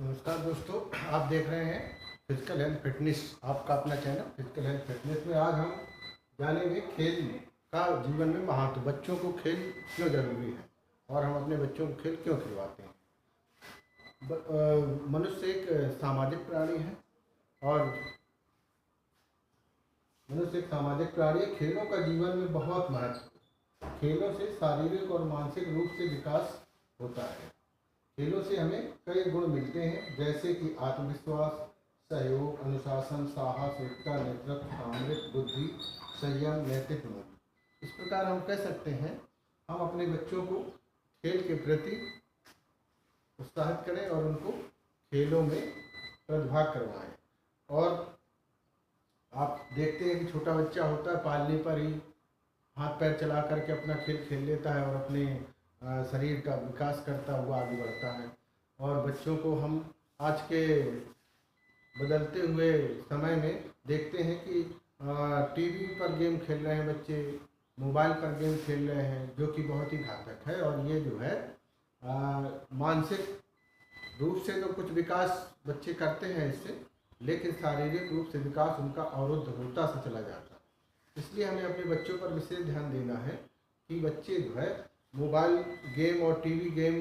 नमस्कार दोस्तों, आप देख रहे हैं फिजिकल हेल्थ फिटनेस, आपका अपना चैनल फिजिकल हेल्थ फिटनेस में। आज हम जानेंगे खेल का जीवन में महत्व, बच्चों को खेल क्यों जरूरी है और हम अपने बच्चों को खेल क्यों खिलवाते हैं। मनुष्य एक सामाजिक प्राणी है और खेलों का जीवन में बहुत महत्व है। खेलों से शारीरिक और मानसिक रूप से विकास होता है। खेलों से हमें कई गुण मिलते हैं, जैसे कि आत्मविश्वास, सहयोग, अनुशासन, साहस, एकता, नेतृत्व, सामरिक बुद्धि, संयम, नैतिक मूल्य। इस प्रकार हम कह सकते हैं हम अपने बच्चों को खेल के प्रति उत्साहित करें और उनको खेलों में प्रतिभाग करवाएं। और आप देखते हैं कि छोटा बच्चा होता है, पालने पर ही हाथ पैर चला करके अपना खेल खेल लेता है और अपने शरीर का विकास करता हुआ आगे बढ़ता है। और बच्चों को हम आज के बदलते हुए समय में देखते हैं कि टीवी पर गेम खेल रहे हैं बच्चे, मोबाइल पर गेम खेल रहे हैं, जो कि बहुत ही घातक है। और ये जो है मानसिक रूप से तो कुछ विकास बच्चे करते हैं इससे, लेकिन शारीरिक रूप से विकास उनका अवरुद्ध होता से चला जाता है। इसलिए हमें अपने बच्चों पर विशेष ध्यान देना है कि बच्चे जो है मोबाइल गेम और टीवी गेम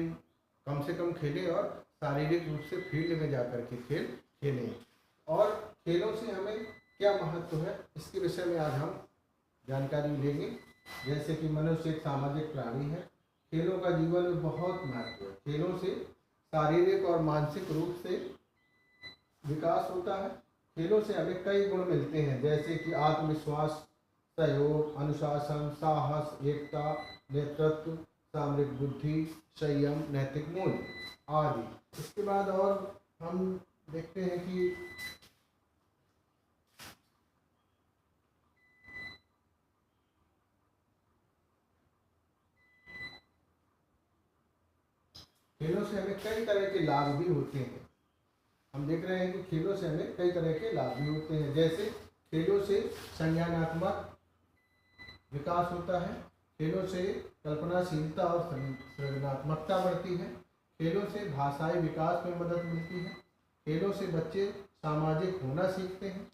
कम से कम खेलें और शारीरिक रूप से फील्ड में जाकर के खेल खेलें। और खेलों से हमें क्या महत्व है, इसके विषय में आज हम जानकारी लेंगे। जैसे कि मनुष्य एक सामाजिक प्राणी है, खेलों का जीवन में बहुत महत्व है। खेलों से शारीरिक और मानसिक रूप से विकास होता है। खेलों से हमें कई गुण मिलते हैं, जैसे कि आत्मविश्वास, सहयोग, अनुशासन, साहस, एकता, नेतृत्व, सामरिक बुद्धि, संयम, नैतिक मूल्य आदि। इसके बाद और हम देखते हैं कि खेलों से हमें कई तरह के लाभ भी होते हैं। हम देख रहे हैं कि खेलों से हमें कई तरह के लाभ भी होते हैं, जैसे खेलों से संज्ञानात्मक विकास होता है, खेलों से कल्पनाशीलता और सृजनात्मकता बढ़ती है, खेलों से भाषाई विकास में मदद मिलती है, खेलों से बच्चे सामाजिक होना सीखते हैं,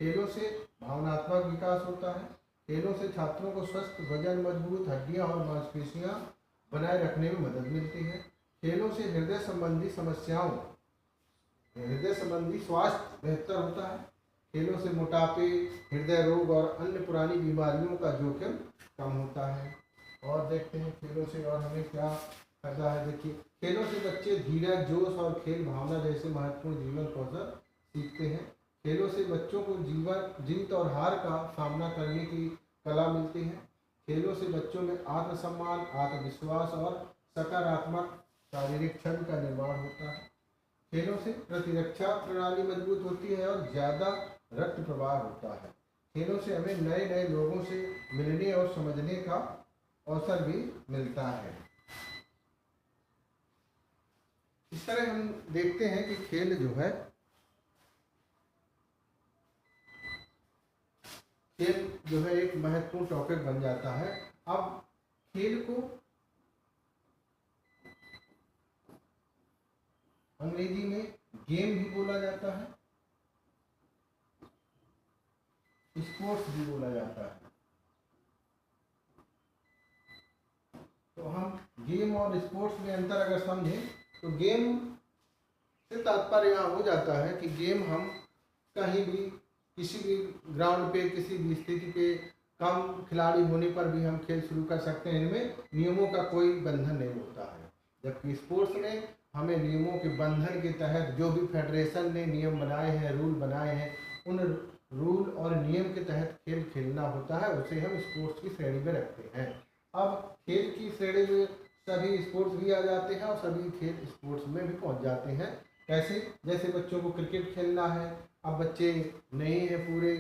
खेलों से भावनात्मक विकास होता है, खेलों से छात्रों को स्वस्थ वजन, मजबूत हड्डियां और मांसपेशियां बनाए रखने में मदद मिलती है, खेलों से हृदय संबंधी स्वास्थ्य बेहतर होता है, खेलों से मोटापे, हृदय रोग और अन्य पुरानी बीमारियों का जोखिम कम होता है। और देखते हैं खेलों से और हमें क्या फायदा है। देखिए, खेलों से बच्चे धीरज, जोश और खेल भावना जैसे महत्वपूर्ण जीवन कौशल सीखते हैं। खेलों से बच्चों को जीत और हार का सामना करने की कला मिलती है। खेलों से बच्चों में आत्मसम्मान, आत्मविश्वास और सकारात्मक शारीरिक क्षण का निर्माण होता है। खेलों से प्रतिरक्षा प्रणाली मजबूत होती है और ज़्यादा रक्त प्रवाह होता है। खेलों से हमें नए नए लोगों से मिलने और समझने का अवसर भी मिलता है। इस तरह हम देखते हैं कि खेल जो है एक महत्वपूर्ण टॉपिक बन जाता है। अब खेल को अंग्रेजी में गेम भी बोला जाता है, स्पोर्ट्स भी बोला जाता है। तो हम गेम और स्पोर्ट्स में अंतर अगर समझें तो गेम से तात्पर्य यहाँ हो जाता है कि गेम हम कहीं भी, किसी भी ग्राउंड पे, किसी भी स्थिति पे, कम खिलाड़ी होने पर भी हम खेल शुरू कर सकते हैं। इनमें नियमों का कोई बंधन नहीं होता है। जबकि स्पोर्ट्स में हमें नियमों के बंधन के तहत, जो भी फेडरेशन ने नियम बनाए हैं, रूल बनाए हैं, उन रूल और नियम के तहत खेल खेलना होता है, उसे हम स्पोर्ट्स की श्रेणी में रखते हैं। अब खेल की श्रेणी में सभी स्पोर्ट्स भी आ जाते हैं और सभी खेल स्पोर्ट्स में भी पहुंच जाते हैं। कैसे? जैसे बच्चों को क्रिकेट खेलना है, अब बच्चे नहीं हैं पूरे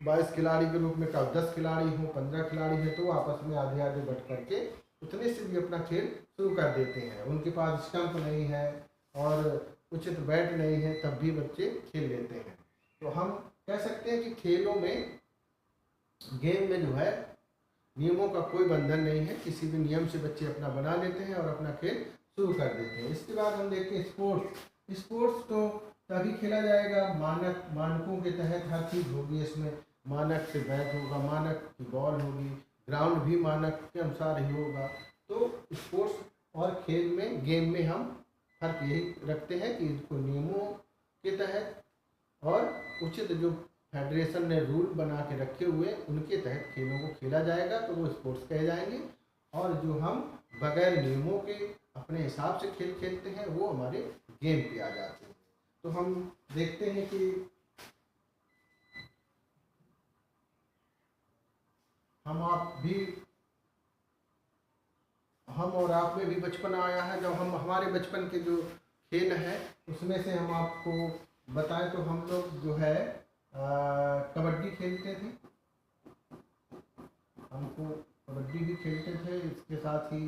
22 खिलाड़ी के रूप में, कब 10 खिलाड़ी हों, 15 खिलाड़ी हैं, तो आपस में आधे आधे बट करके उतने से भी अपना खेल शुरू कर देते हैं। उनके पास स्टंप नहीं है और उचित बैट नहीं है, तब भी बच्चे खेल लेते हैं। तो हम कह सकते हैं कि खेलों में, गेम में जो है नियमों का कोई बंधन नहीं है, किसी भी नियम से बच्चे अपना बना लेते हैं और अपना खेल शुरू कर देते हैं। इसके बाद हम देखते हैं स्पोर्ट्स। स्पोर्ट्स तो तभी खेला जाएगा मानकों के तहत हर चीज़ होगी इसमें। मानक से बैट होगा, मानक की बॉल होगी, ग्राउंड भी मानक के अनुसार ही होगा। तो स्पोर्ट्स और खेल में, गेम में हम फर्क यही रखते हैं कि इसको नियमों के तहत और उचित जो फेडरेशन ने रूल बना के रखे हुए उनके तहत खेलों को खेला जाएगा तो वो स्पोर्ट्स कहे जाएंगे। और जो हम बगैर नियमों के अपने हिसाब से खेल खेलते हैं वो हमारे गेम पे आ जाते हैं। तो हम देखते हैं कि हम और आप में भी बचपन आया है। जब हम हमारे बचपन के जो खेल हैं उसमें से हम आपको बताएं तो हम लोग जो है कबड्डी खेलते थे। हमको कबड्डी भी खेलते थे। इसके साथ ही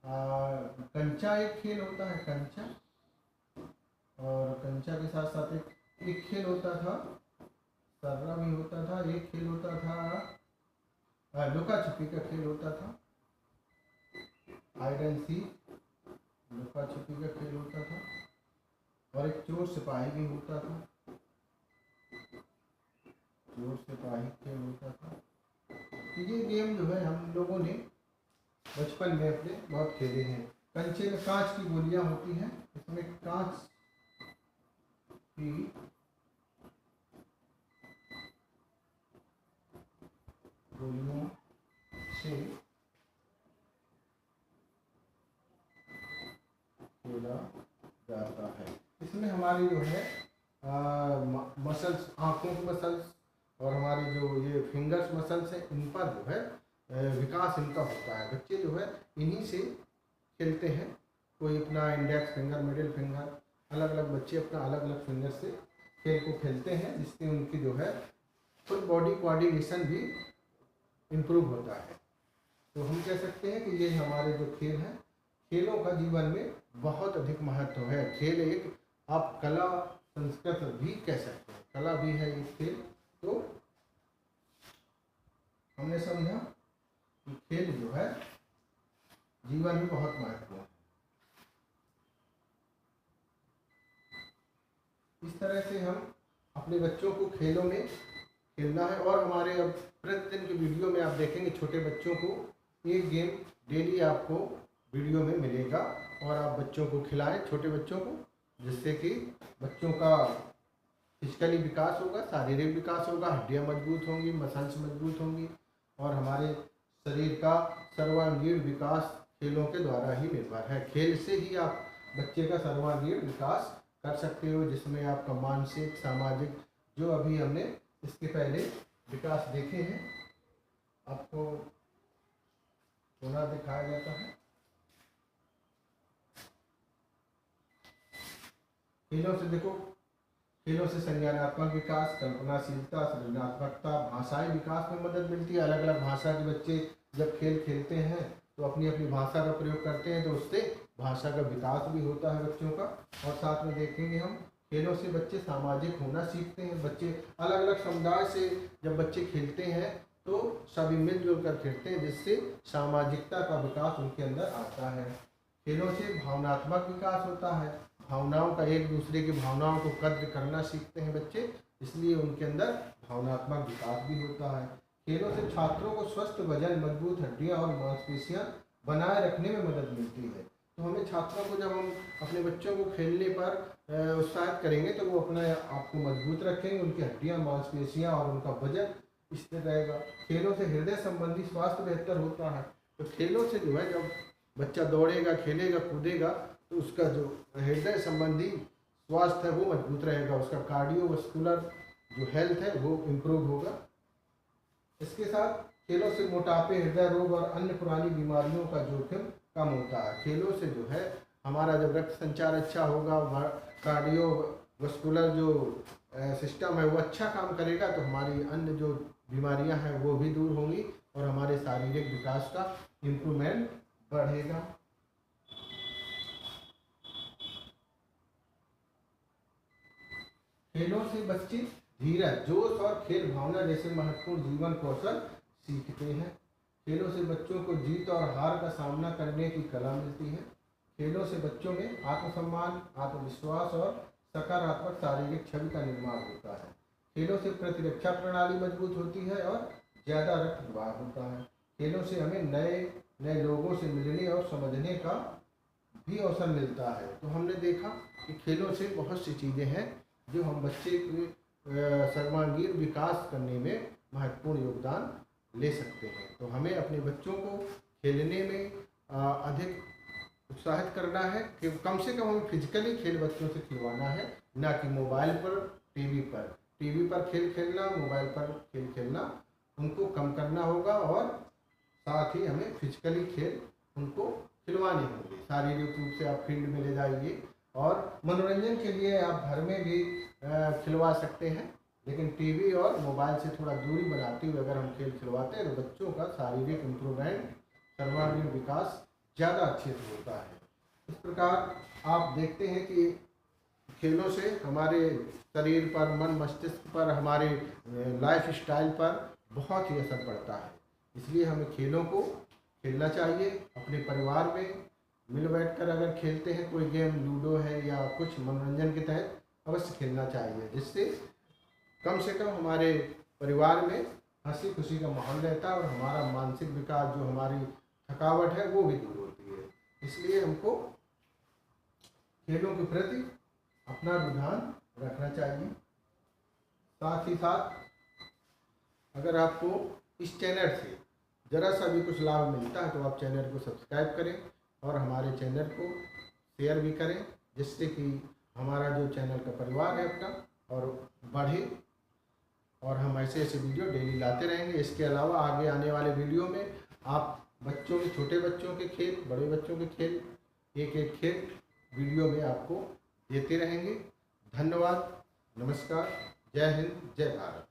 कंचा एक खेल होता है, कंचा, और कंचा के साथ साथ एक खेल होता था, सर्रा भी होता था। एक खेल होता था लुका छुपी का खेल होता था, हाइड एंड सीक, लुका छुपी का खेल होता था। और एक चोर सिपाही भी होता था, चोर सिपाही खेल होता था। ये गेम जो है हम लोगों ने बचपन में अपने बहुत खेले हैं। कंचे में कांच की गोलियां होती हैं, इसमें कांच की गोलियों से खेला जाता है। इसमें हमारी जो है मसल्स, आँखों की मसल्स और हमारी जो ये फिंगर्स मसल्स हैं, इन पर जो है विकास इनका होता है। बच्चे जो है इन्हीं से खेलते हैं। कोई अपना इंडेक्स फिंगर, मिडिल फिंगर, अलग अलग बच्चे अपना अलग अलग फिंगर से खेल को खेलते हैं, जिससे उनकी जो है फुल बॉडी कोऑर्डिनेशन भी इम्प्रूव होता है। तो हम कह सकते हैं कि ये हमारे जो खेल हैं, खेलों का जीवन में बहुत अधिक महत्व है। खेल एक आप कला संस्कृत भी कह सकते हैं, कला भी है ये खेल। तो हमने समझा कि खेल जो है जीवन में बहुत महत्वपूर्ण है। इस तरह से हम अपने बच्चों को खेलों में खेलना है। और हमारे अब प्रतिदिन के वीडियो में आप देखेंगे छोटे बच्चों को एक गेम डेली आपको वीडियो में मिलेगा, और आप बच्चों को खिलाएं, छोटे बच्चों को, जिससे कि बच्चों का फिजिकली विकास होगा, शारीरिक विकास होगा, हड्डियां मजबूत होंगी, मसल्स मजबूत होंगी, और हमारे शरीर का सर्वांगीण विकास खेलों के द्वारा ही निर्भर है। खेल से ही आप बच्चे का सर्वांगीण विकास कर सकते हो, जिसमें आपका मानसिक, सामाजिक, जो अभी हमने इसके पहले विकास देखे हैं, आपको पुनः दिखाया जाता है। खेलों से देखो, खेलों से संज्ञानात्मक विकास, कल्पनाशीलता, सृजनात्मकता, भाषाई विकास में मदद मिलती है। अलग अलग भाषा के बच्चे जब खेल खेलते हैं तो अपनी अपनी भाषा का प्रयोग करते हैं, तो उससे भाषा का विकास भी होता है बच्चों का। और साथ में देखेंगे हम खेलों से बच्चे सामाजिक होना सीखते हैं। बच्चे अलग अलग समुदाय से जब बच्चे खेलते हैं तो सभी मिलजुल कर खेलते हैं, जिससे सामाजिकता का विकास उनके अंदर आता है। खेलों से भावनात्मक विकास होता है। भावनाओं का, एक दूसरे की भावनाओं को कद्र करना सीखते हैं बच्चे, इसलिए उनके अंदर भावनात्मक विकास भी होता है। खेलों से छात्रों को स्वस्थ वजन, मजबूत हड्डियां और मांसपेशियां बनाए रखने में मदद मिलती है। तो हमें छात्रों को, जब हम अपने बच्चों को खेलने पर उत्साहित करेंगे तो वो अपने आप को मजबूत रखेंगे, उनकी हड्डियां, मांसपेशियां और उनका वजन स्थिर रहेगा। खेलों से हृदय संबंधी स्वास्थ्य बेहतर होता है। तो खेलों से जो है, जब बच्चा दौड़ेगा, खेलेगा, कूदेगा, तो उसका जो हृदय संबंधी स्वास्थ्य है वो मजबूत रहेगा, उसका कार्डियोवास्कुलर जो हेल्थ है वो इम्प्रूव होगा। इसके साथ खेलों से मोटापे, हृदय रोग और अन्य पुरानी बीमारियों का जोखिम कम होता है। खेलों से जो है हमारा जब रक्त संचार अच्छा होगा, कार्डियोवास्कुलर जो सिस्टम है वो अच्छा काम करेगा, तो हमारी अन्य जो बीमारियां हैं वो भी दूर होंगी और हमारे शारीरिक विकास का इम्प्रूवमेंट बढ़ेगा। खेलों से बच्चे धीरज, जोश और खेल भावना जैसे महत्वपूर्ण जीवन कौशल सीखते हैं। खेलों से बच्चों को जीत और हार का सामना करने की कला मिलती है। खेलों से बच्चों में आत्मसम्मान, आत्मविश्वास और सकारात्मक शारीरिक छवि का निर्माण होता है। खेलों से प्रतिरक्षा प्रणाली मजबूत होती है और ज़्यादा रक्त प्रवाह होता है। खेलों से हमें नए नए लोगों से मिलने और समझने का भी अवसर मिलता है। तो हमने देखा कि खेलों से बहुत सी चीज़ें हैं जो हम बच्चे के सर्वांगीण विकास करने में महत्वपूर्ण योगदान ले सकते हैं। तो हमें अपने बच्चों को खेलने में अधिक उत्साहित करना है कि कम से कम हमें फिजिकली खेल बच्चों से खिलवाना है, ना कि मोबाइल पर, टीवी पर खेल खेलना, मोबाइल पर खेल खेलना उनको कम करना होगा। और साथ ही हमें फिजिकली खेल उनको खिलवाने होंगे। शारीरिक रूप से आप फील्ड में ले जाइए और मनोरंजन के लिए आप घर में भी खिलवा सकते हैं, लेकिन टीवी और मोबाइल से थोड़ा दूरी बनाते हुए अगर हम खेल खिलवाते हैं तो बच्चों का शारीरिक इम्प्रूवमेंट, सर्वांगीण विकास ज़्यादा अच्छे से होता है। इस प्रकार आप देखते हैं कि खेलों से हमारे शरीर पर, मन मस्तिष्क पर, हमारे लाइफ स्टाइल पर बहुत ही असर पड़ता है। इसलिए हमें खेलों को खेलना चाहिए। अपने परिवार में मिल बैठकर अगर खेलते हैं कोई गेम, लूडो है या कुछ मनोरंजन के तहत अवश्य खेलना चाहिए, जिससे कम से कम हमारे परिवार में हंसी खुशी का माहौल रहता है और हमारा मानसिक विकास, जो हमारी थकावट है, वो भी दूर होती है। इसलिए हमको खेलों के प्रति अपना रुझान रखना चाहिए। साथ ही साथ अगर आपको इस चैनल से ज़रा सा भी कुछ लाभ मिलता है तो आप चैनल को सब्सक्राइब करें और हमारे चैनल को शेयर भी करें, जिससे कि हमारा जो चैनल का परिवार है अपना और बढ़े और हम ऐसे ऐसे वीडियो डेली लाते रहेंगे। इसके अलावा आगे आने वाले वीडियो में आप बच्चों के, छोटे बच्चों के खेल, बड़े बच्चों के खेल, एक एक खेल वीडियो में आपको देते रहेंगे। धन्यवाद, नमस्कार, जय हिंद, जय भारत।